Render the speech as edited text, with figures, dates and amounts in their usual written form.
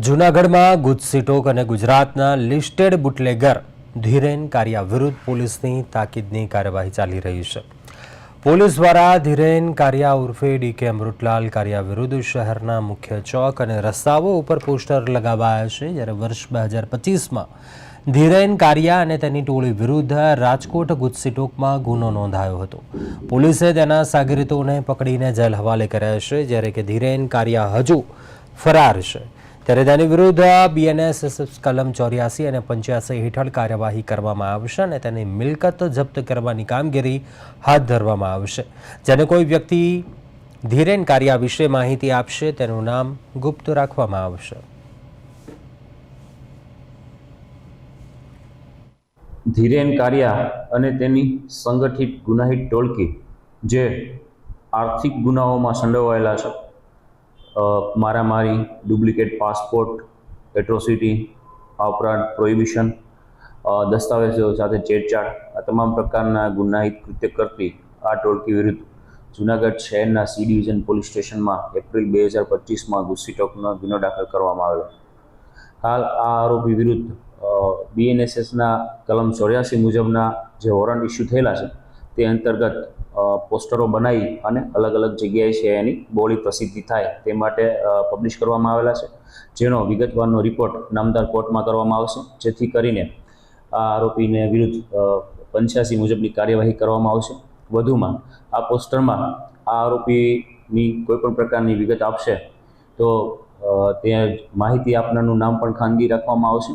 જૂનાગઢમાં ગુજસીટોક અને ગુજરાતના લિસ્ટેડ બુટલેગર ધીરેન કારિયા વિરુદ્ધ પોલીસની તાકીદની કાર્યવાહી ચાલી રહી છે। પોલીસ દ્વારા ધીરેન કારિયા ઉર્ફે ડીકે અમૃતલાલ કારિયા વિરુદ્ધ શહેરના મુખ્ય ચોક અને રસ્તાઓ ઉપર પોસ્ટર લગાવાયા છે। જ્યારે વર્ષ 2025માં ધીરેન કારિયા અને તેની ટોળી વિરુદ્ધ રાજકોટ ગુજસીટોકમાં ગુનો નોંધાયો હતો। પોલીસે તેના સાગરીતોને પકડીને જેલ હવાલે કર્યા છે, જ્યારે કે ધીરેન કારિયા હજુ ફરાર છે। ત્યારે તેની વિરુદ્ધ BNSS કલમ 84 અને 85 હેઠળ કાર્યવાહી કરવામાં આવશે અને તેની મિલકત જપ્ત કરવાની કામગીરી હાથ ધરવામાં આવશે। જેને કોઈ વ્યક્તિ ધીરેન કારિયા વિશે માહિતી આપશે તેનું નામ ગુપ્ત રાખવામાં આવશે। ધીરેન કારિયા અને તેની સંગઠિત ગુનાહિત ટોળકી જે આર્થિક ગુનાઓમાં સંડોવાયેલા છે, મારામારી, ડુપ્લિકેટ પાસપોર્ટ, એટ્રોસિટી, આ ઉપરાંત પ્રોહિબિશન, દસ્તાવેજો સાથે છેડછાડ, આ તમામ પ્રકારના ગુનાહિત કૃત્ય કરતી આ ટોળકી વિરુદ્ધ જૂનાગઢ શહેરના C ડિવિઝન પોલીસ સ્ટેશનમાં એપ્રિલ 2025માં ગુજસીટોકનો ગુનો દાખલ કરવામાં આવેલો। હાલ આ આરોપી વિરુદ્ધ BNSSના કલમ 84 મુજબના જે વોરંટ ઇસ્યુ થયેલા છે તે અંતર્ગત પોસ્ટરો બનાવી અને અલગ અલગ જગ્યાએ છે એની બહોળી પ્રસિદ્ધિ થાય તે માટે પબ્લિશ કરવામાં આવેલા છે, જેનો વિગતવારનો રિપોર્ટ નામદાર કોર્ટમાં કરવામાં આવશે, જેથી કરીને આ આરોપીને વિરુદ્ધ 85 મુજબની કાર્યવાહી કરવામાં આવશે। વધુમાં આ પોસ્ટરમાં આ આરોપીની કોઈપણ પ્રકારની વિગત આપશે તો તે માહિતી આપનારનું નામ પણ ખાનગી રાખવામાં આવશે।